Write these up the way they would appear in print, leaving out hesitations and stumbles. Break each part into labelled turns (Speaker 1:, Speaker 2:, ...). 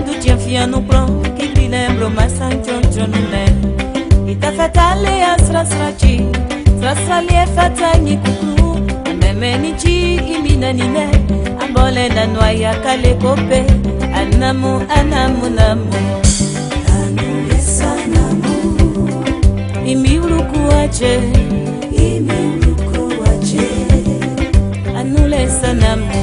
Speaker 1: du tien fia no pro que lhe lembro mais sancho jonune e ta fatale asra srachi srasali e fatani kukru amemeni chi imina nine ambole na noya kale kope anamu anamu namu anule sanamu imiuru kuache anule sanamu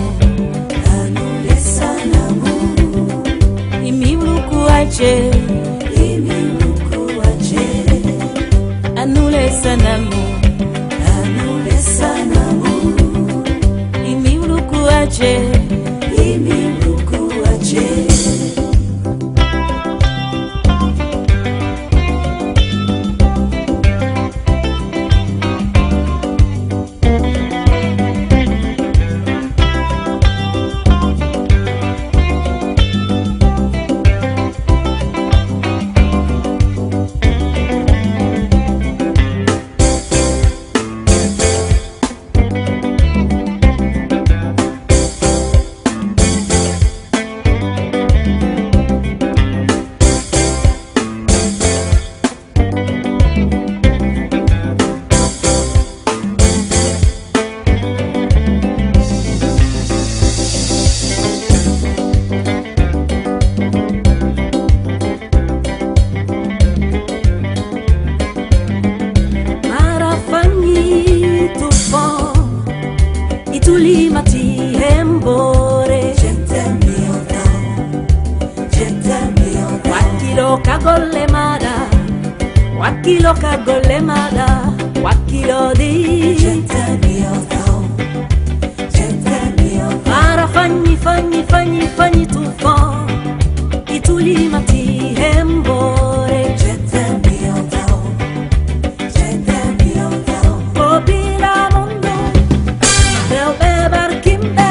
Speaker 1: imirukuache anule sanamu imirukuache wakilo di para fanyi tufan ituli mati hembore Popila mundo Reupe barkimbe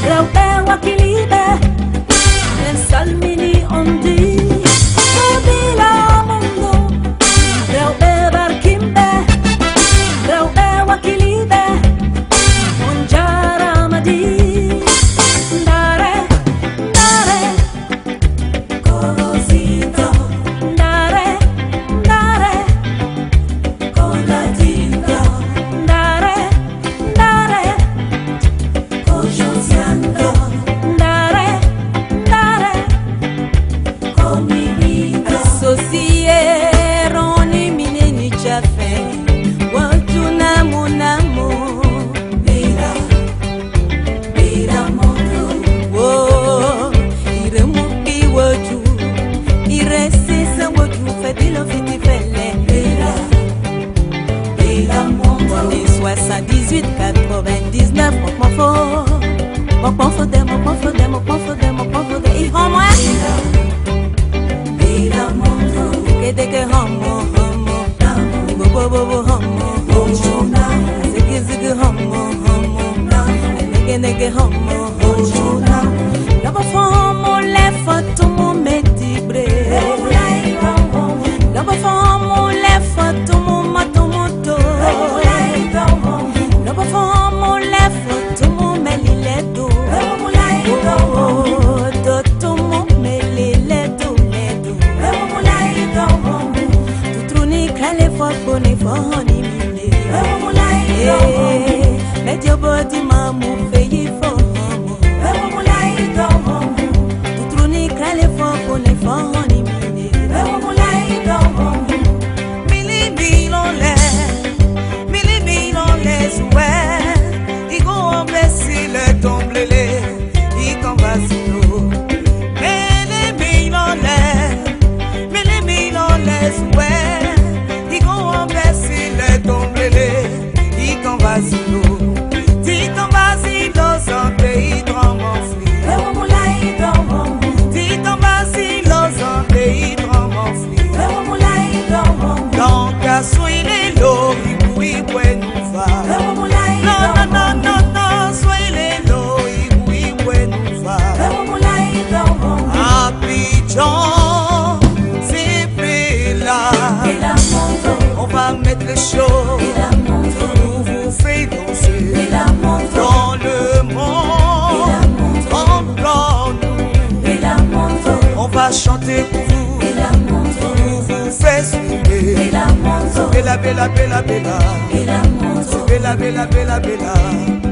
Speaker 1: Reupe wakilibe Salmini ondi Popila mundo Reupe barkimbe Reupe wakilibe Onjara madi Ndare Korosito Ndare Konadinda Ndare Kojosiando Ndare Kominita Sosieroni mineni chafe Wajuna munamu Bira mondo Oh, iremu biwaju Iresi sa waju Fedilo fiti fele Bira mondo Les 78, 99 Mokman fode Ihomwe Bira mondo Deke homo Bobo homo Ziggy homo Nege homo Labo fomo le fotomo medibre Labo fomo le fotomo matomoto Labo fomo le fotomo meliledo Totomo meliledo Tutruni kale fofoni foni mine Let your body mamu feyi fomo Tutruni kale fofoni foni mine Mili bilonle soué Igo ambesi le tomblele Ikan vasilo Mili bilonle soué Igo ambesi le tomblele Ikan vasilo Titan vasilo Sante hidroman fri Titan vasilo Sante hidroman fri Donc a soile lo Ibouibwe nou va Non, soile lo Ibouibwe nou va Abidjan c'est là On va mettre les choses Nous vous fait danser Dans le monde Encore nous
Speaker 2: chanter pour vous, pour vous faire sourire. Bella, bella, bella, bella, bella, bella, bella, bella.